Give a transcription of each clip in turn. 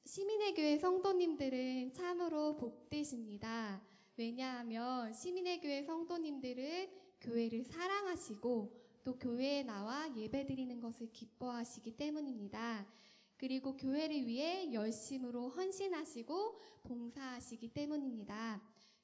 시민의 교회 성도님들은 참으로 복되십니다. 왜냐하면 시민의 교회 성도님들은 교회를 사랑하시고 또 교회에 나와 예배드리는 것을 기뻐하시기 때문입니다. 그리고 교회를 위해 열심으로 헌신하시고 봉사하시기 때문입니다.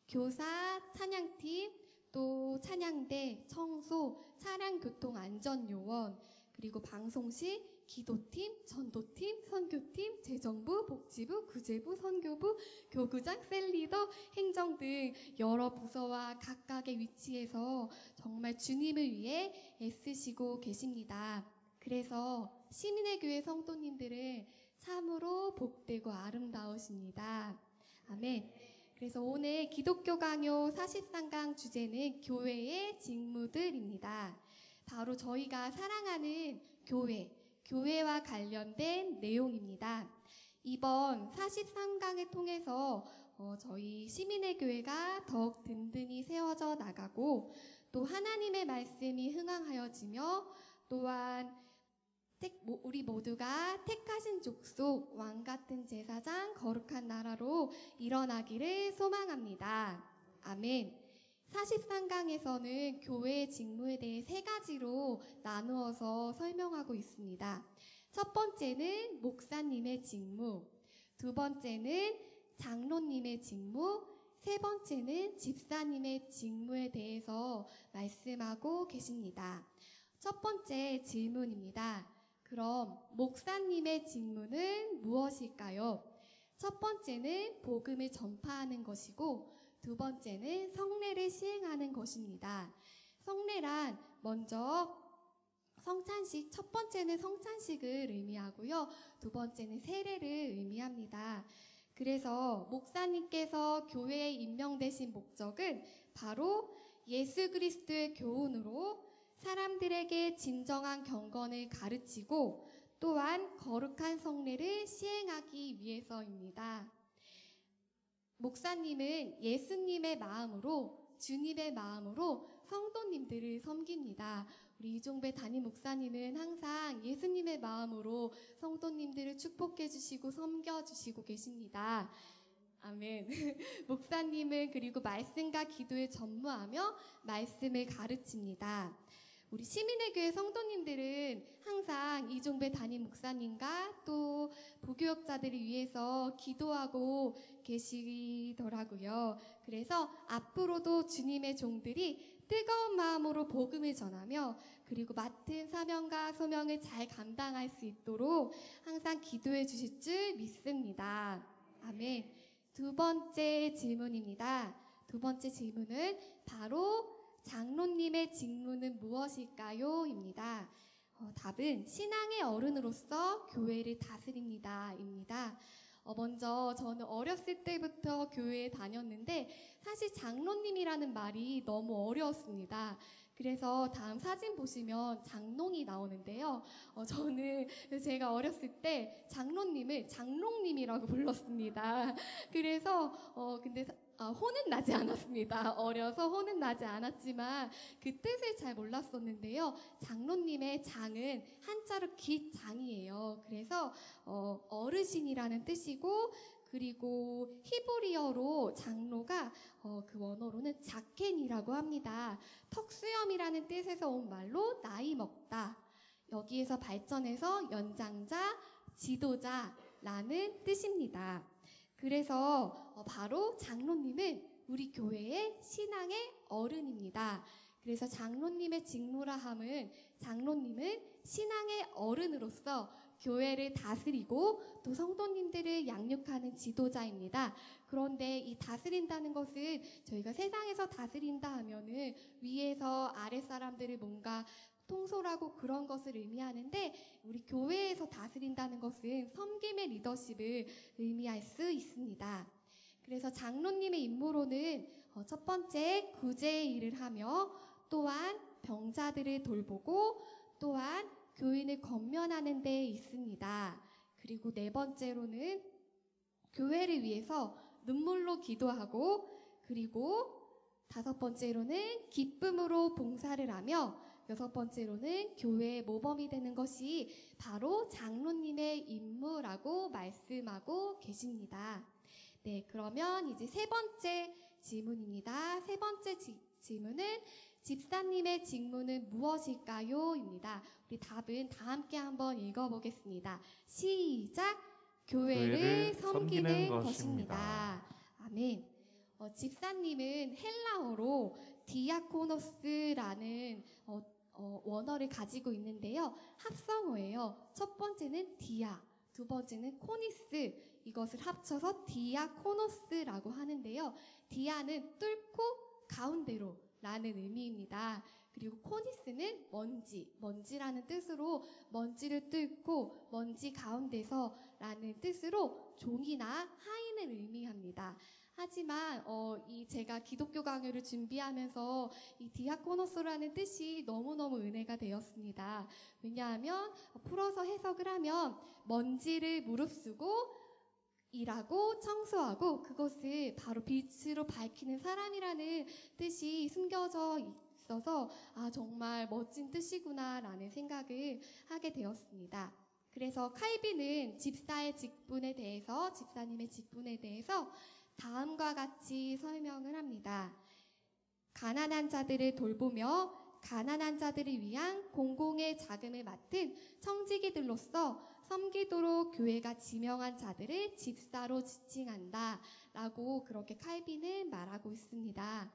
교사, 찬양팀, 또 찬양대, 청소, 차량교통안전요원, 그리고 방송실, 기도팀, 전도팀, 선교팀, 재정부, 복지부, 구제부, 선교부, 교구장, 셀리더, 행정 등 여러 부서와 각각의 위치에서 정말 주님을 위해 애쓰시고 계십니다. 그래서 시민의 교회 성도님들은 참으로 복되고 아름다우십니다. 아멘. 그래서 오늘 기독교 강요 43강 주제는 교회의 직무들입니다. 바로 저희가 사랑하는 교회와 관련된 내용입니다. 이번 43강을 통해서 저희 시민의 교회가 더욱 든든히 세워져 나가고 또 하나님의 말씀이 흥황하여지며 또한 우리 모두가 택하신 족속, 왕같은 제사장, 거룩한 나라로 일어나기를 소망합니다. 아멘. 43강에서는 교회의 직무에 대해 3가지로 나누어서 설명하고 있습니다. 첫 번째는 목사님의 직무, 두 번째는 장로님의 직무, 세 번째는 집사님의 직무에 대해서 말씀하고 계십니다. 첫 번째 질문입니다. 그럼 목사님의 직무는 무엇일까요? 첫 번째는 복음을 전파하는 것이고 두 번째는 성례를 시행하는 것입니다. 성례란 먼저 성찬식, 첫 번째는 성찬식을 의미하고요. 두 번째는 세례를 의미합니다. 그래서 목사님께서 교회에 임명되신 목적은 바로 예수 그리스도의 교훈으로 사람들에게 진정한 경건을 가르치고 또한 거룩한 성례를 시행하기 위해서입니다. 목사님은 예수님의 마음으로, 주님의 마음으로 성도님들을 섬깁니다. 우리 이종배 담임 목사님은 항상 예수님의 마음으로 성도님들을 축복해 주시고 섬겨 주시고 계십니다. 아멘. 목사님은 그리고 말씀과 기도에 전무하며 말씀을 가르칩니다. 우리 시민의 교회 성도님들은 항상 이종배 담임 목사님과 또 부교역자들을 위해서 기도하고 계시더라고요. 그래서 앞으로도 주님의 종들이 뜨거운 마음으로 복음을 전하며 그리고 맡은 사명과 소명을 잘 감당할 수 있도록 항상 기도해 주실 줄 믿습니다. 아멘. 두 번째 질문입니다. 두 번째 질문은 바로 장로님의 직무는 무엇일까요? 입니다. 답은 신앙의 어른으로서 교회를 다스립니다. 입니다. 먼저 저는 어렸을 때부터 교회에 다녔는데 사실 장로님이라는 말이 너무 어려웠습니다. 그래서 다음 사진 보시면 장롱이 나오는데요. 저는 제가 어렸을 때 장로님을 장롱님이라고 불렀습니다. 그래서 근데 혼은 나지 않았습니다. 어려서 혼은 나지 않았지만 그 뜻을 잘 몰랐었는데요. 장로님의 장은 한자로 기장이에요. 그래서 어르신이라는 뜻이고 그리고 히브리어로 장로가 그 원어로는 자켄이라고 합니다. 턱수염이라는 뜻에서 온 말로 나이 먹다. 여기에서 발전해서 연장자, 지도자라는 뜻입니다. 그래서 바로 장로님은 우리 교회의 신앙의 어른입니다. 그래서 장로님의 직무라 함은 장로님은 신앙의 어른으로서 교회를 다스리고 또 성도님들을 양육하는 지도자입니다. 그런데 이 다스린다는 것은 저희가 세상에서 다스린다 하면은 위에서 아랫 사람들을 뭔가 통솔하고 그런 것을 의미하는데 우리 교회에서 다스린다는 것은 섬김의 리더십을 의미할 수 있습니다. 그래서 장로님의 임무로는 첫 번째 구제의 일을 하며 또한 병자들을 돌보고 또한 교인을 권면하는 데 있습니다. 그리고 네 번째로는 교회를 위해서 눈물로 기도하고 그리고 다섯 번째로는 기쁨으로 봉사를 하며 여섯 번째로는 교회의 모범이 되는 것이 바로 장로님의 임무라고 말씀하고 계십니다. 네, 그러면 이제 세 번째 질문입니다. 세 번째 질문은 집사님의 직무는 무엇일까요? 입니다. 우리 답은 다 함께 한번 읽어보겠습니다. 시작! 교회를 섬기는 것입니다. 아멘. 집사님은 헬라어로 디아코노스라는 원어를 가지고 있는데요. 합성어예요. 첫 번째는 디아, 두 번째는 코니스, 이것을 합쳐서 디아코노스라고 하는데요. 디아는 뚫고 가운데로 라는 의미입니다. 그리고 코니스는 먼지라는 뜻으로 먼지를 뚫고 먼지 가운데서 라는 뜻으로 종이나 하인을 의미합니다. 하지만 제가 기독교 강의를 준비하면서 이 디아코노스라는 뜻이 너무너무 은혜가 되었습니다. 왜냐하면 풀어서 해석을 하면 먼지를 무릅쓰고 일하고 청소하고 그것을 바로 빛으로 밝히는 사람이라는 뜻이 숨겨져 있어서 정말 멋진 뜻이구나 라는 생각을 하게 되었습니다. 그래서 칼빈은 집사님의 직분에 대해서 다음과 같이 설명을 합니다. 가난한 자들을 돌보며 가난한 자들을 위한 공공의 자금을 맡은 청지기들로서 섬기도록 교회가 지명한 자들을 집사로 지칭한다 라고 그렇게 칼빈은 말하고 있습니다.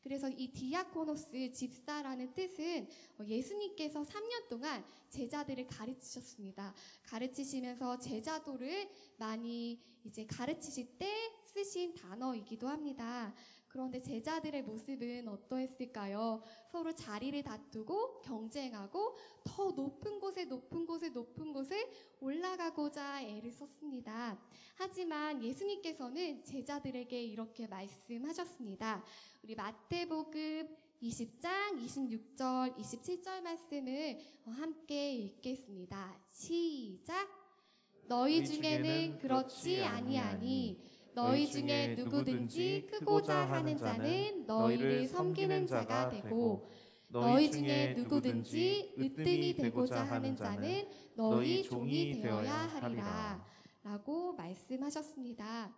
그래서 이 디아코노스, 집사라는 뜻은 예수님께서 3년 동안 제자들을 가르치셨습니다. 가르치시면서 제자도를 많이 이제 가르치실 때 쓰신 단어이기도 합니다. 그런데 제자들의 모습은 어떠했을까요? 서로 자리를 다투고 경쟁하고 더 높은 곳에 올라가고자 애를 썼습니다. 하지만 예수님께서는 제자들에게 이렇게 말씀하셨습니다. 우리 마태복음 20장 26절 27절 말씀을 함께 읽겠습니다. 시작! 너희 중에는 그렇지 아니하니 너희 중에 누구든지 크고자 하는 자는 너희를 섬기는 자가 되고 너희 중에 누구든지 으뜸이 되고자 하는 자는 너희 종이 되어야 하리라 라고 말씀하셨습니다.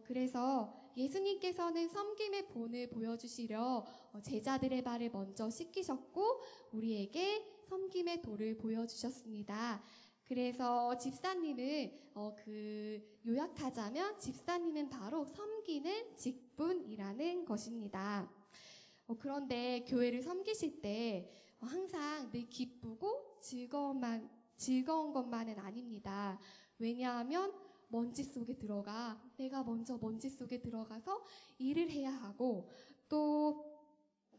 그래서 예수님께서는 섬김의 본을 보여주시려 제자들의 발을 먼저 씻기셨고 우리에게 섬김의 도를 보여주셨습니다. 그래서 집사님을 요약하자면 집사님은 바로 섬기는 직분이라는 것입니다. 그런데 교회를 섬기실 때 항상 늘 기쁘고 즐거운 것만은 아닙니다. 왜냐하면 내가 먼저 먼지 속에 들어가서 일을 해야 하고 또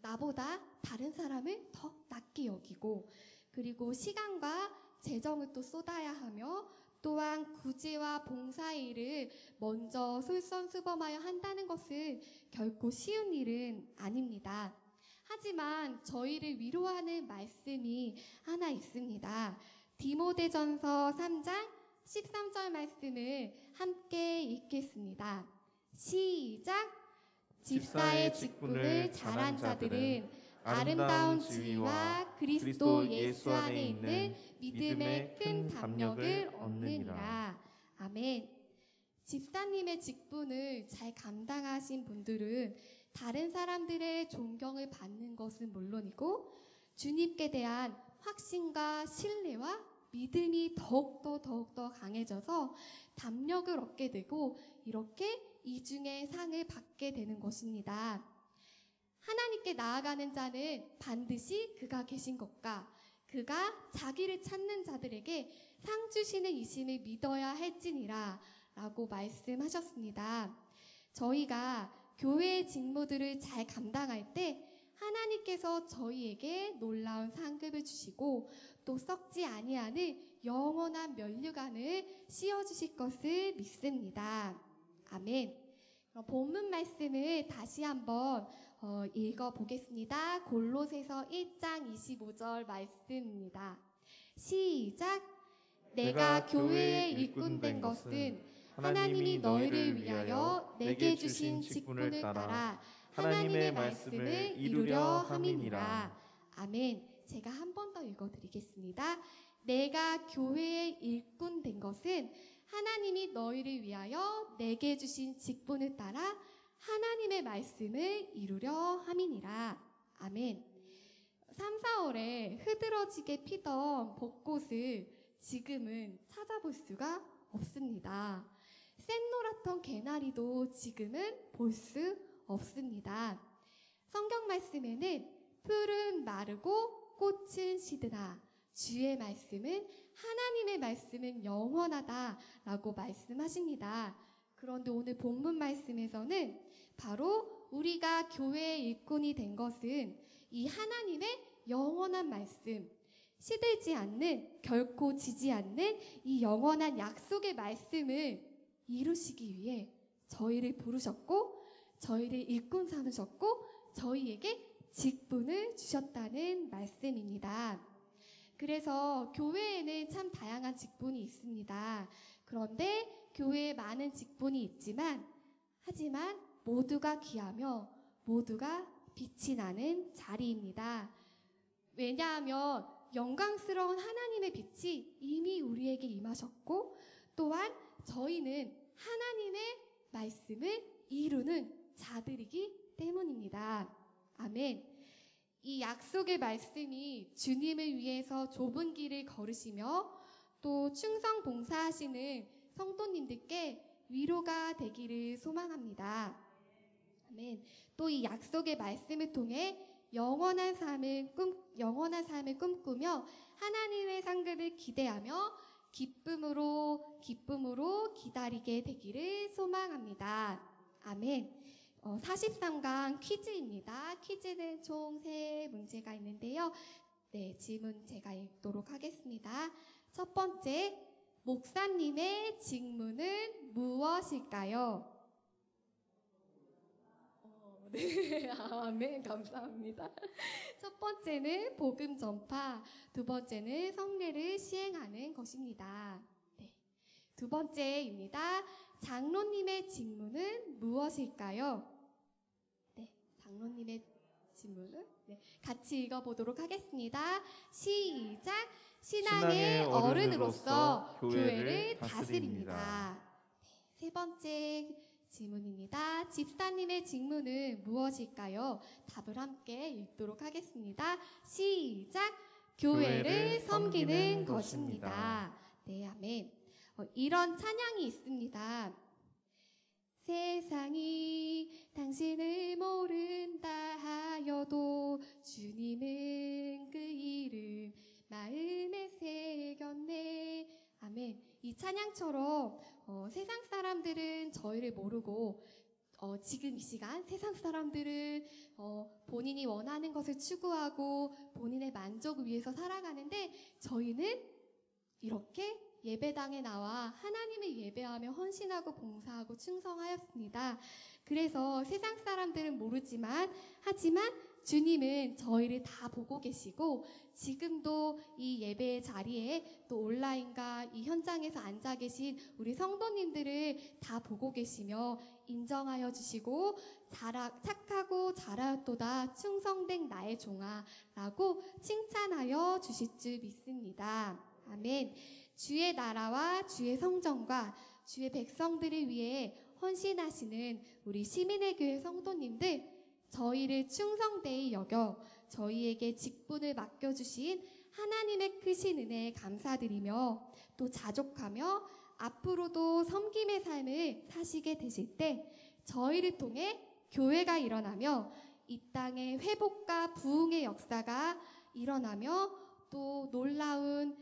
나보다 다른 사람을 더 낮게 여기고 그리고 시간과 재정을 또 쏟아야 하며 또한 구제와 봉사의 일을 먼저 솔선수범하여 한다는 것은 결코 쉬운 일은 아닙니다. 하지만 저희를 위로하는 말씀이 하나 있습니다. 디모데전서 3장 13절 말씀을 함께 읽겠습니다. 시작! 집사의 직분을 잘한 자들은 아름다운 지위와 그리스도 예수 안에 있는 믿음의 큰 담력을 얻느니라. 아멘. 집사님의 직분을 잘 감당하신 분들은 다른 사람들의 존경을 받는 것은 물론이고 주님께 대한 확신과 신뢰와 믿음이 더욱더 강해져서 담력을 얻게 되고 이렇게 이중의 상을 받게 되는 것입니다. 하나님께 나아가는 자는 반드시 그가 계신 것과 그가 자기를 찾는 자들에게 상 주시는 이심을 믿어야 할지니라 라고 말씀하셨습니다. 저희가 교회의 직무들을 잘 감당할 때 하나님께서 저희에게 놀라운 상급을 주시고 또 썩지 아니하는 영원한 면류관을 씌워주실 것을 믿습니다. 아멘. 본문 말씀을 다시 한번 읽어보겠습니다. 골로새서 1장 25절 말씀입니다. 시작! 내가 교회의 일꾼 된 것은 하나님이 너희를 위하여 내게 주신 직분을 따라 하나님의 말씀을 이루려 함이니라. 아멘. 제가 한 번 더 읽어드리겠습니다. 내가 교회의 일꾼 된 것은 하나님이 너희를 위하여 내게 주신 직분을 따라 하나님의 말씀을 이루려 함이니라. 아멘. 3, 4월에 흐드러지게 피던 벚꽃을 지금은 찾아볼 수가 없습니다. 샛노랗던 개나리도 지금은 볼 수 없습니다. 성경 말씀에는 풀은 마르고 꽃은 시드나 주의 말씀은 하나님의 말씀은 영원하다라고 말씀하십니다. 그런데 오늘 본문 말씀에서는 바로 우리가 교회의 일꾼이 된 것은 이 하나님의 영원한 말씀, 시들지 않는, 결코 지지 않는 이 영원한 약속의 말씀을 이루시기 위해 저희를 부르셨고 저희를 일꾼 삼으셨고 저희에게 직분을 주셨다는 말씀입니다. 그래서 교회에는 참 다양한 직분이 있습니다. 그런데 교회에 많은 직분이 있지만 하지만 모두가 귀하며 모두가 빛이 나는 자리입니다. 왜냐하면 영광스러운 하나님의 빛이 이미 우리에게 임하셨고 또한 저희는 하나님의 말씀을 이루는 자들이기 때문입니다. 아멘. 이 약속의 말씀이 주님을 위해서 좁은 길을 걸으시며 또 충성 봉사하시는 성도님들께 위로가 되기를 소망합니다. 아멘. 또 이 약속의 말씀을 통해 영원한 삶을 꿈꾸며 하나님의 상급을 기대하며 기쁨으로 기다리게 되기를 소망합니다. 아멘. 43강 퀴즈입니다. 퀴즈는 총 3문제가 있는데요. 네, 질문 제가 읽도록 하겠습니다. 첫 번째, 목사님의 직무는 무엇일까요? 네, 아멘, 감사합니다. 첫 번째는 복음 전파, 두 번째는 성례를 시행하는 것입니다. 네, 두 번째입니다. 장로님의 직무는 무엇일까요? 네, 장로님의 직무는 같이 읽어보도록 하겠습니다. 시작! 신앙의 어른으로서 교회를 다스립니다. 네, 세 번째 질문입니다. 집사님의 직무는 무엇일까요? 답을 함께 읽도록 하겠습니다. 시작! 교회를 섬기는 것입니다. 네, 아멘. 이런 찬양이 있습니다. 세상이 당신을 모른다 하여도 주님은 그 이름 마음에 새겼네. 아멘. 이 찬양처럼 세상 사람들은 저희를 모르고 지금 이 시간 세상 사람들은 본인이 원하는 것을 추구하고 본인의 만족을 위해서 살아가는데 저희는 이렇게 예배당에 나와 하나님을 예배하며 헌신하고 봉사하고 충성하였습니다. 그래서 세상 사람들은 모르지만 하지만 주님은 저희를 다 보고 계시고 지금도 이 예배의 자리에 또 온라인과 이 현장에서 앉아 계신 우리 성도님들을 다 보고 계시며 인정하여 주시고 착하고 잘하였도다 충성된 나의 종아 라고 칭찬하여 주실 줄 믿습니다. 아멘. 주의 나라와 주의 성전과 주의 백성들을 위해 헌신하시는 우리 시민의 교회 성도님들 저희를 충성되이 여겨 저희에게 직분을 맡겨주신 하나님의 크신 은혜에 감사드리며 또 자족하며 앞으로도 섬김의 삶을 사시게 되실 때 저희를 통해 교회가 일어나며 이 땅에 회복과 부흥의 역사가 일어나며 또 놀라운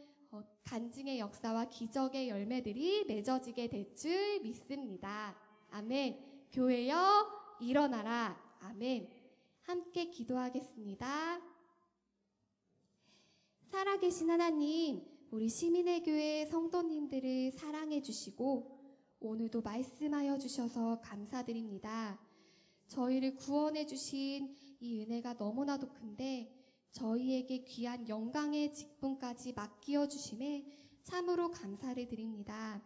간증의 역사와 기적의 열매들이 맺어지게 될 줄 믿습니다. 아멘. 교회여 일어나라. 아멘. 함께 기도하겠습니다. 살아계신 하나님, 우리 시민의 교회 성도님들을 사랑해 주시고 오늘도 말씀하여 주셔서 감사드립니다. 저희를 구원해 주신 이 은혜가 너무나도 큰데 저희에게 귀한 영광의 직분까지 맡겨 주심에 참으로 감사를 드립니다.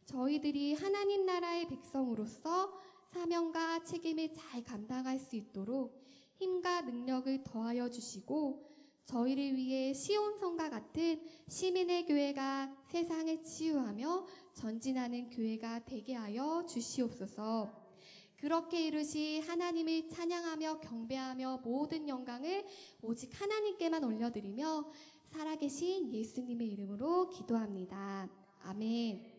저희들이 하나님 나라의 백성으로서 사명과 책임을 잘 감당할 수 있도록 힘과 능력을 더하여 주시고 저희를 위해 시온성과 같은 시민의 교회가 세상을 치유하며 전진하는 교회가 되게 하여 주시옵소서. 그렇게 이루시 하나님을 찬양하며 경배하며 모든 영광을 오직 하나님께만 올려드리며 살아계신 예수님의 이름으로 기도합니다. 아멘.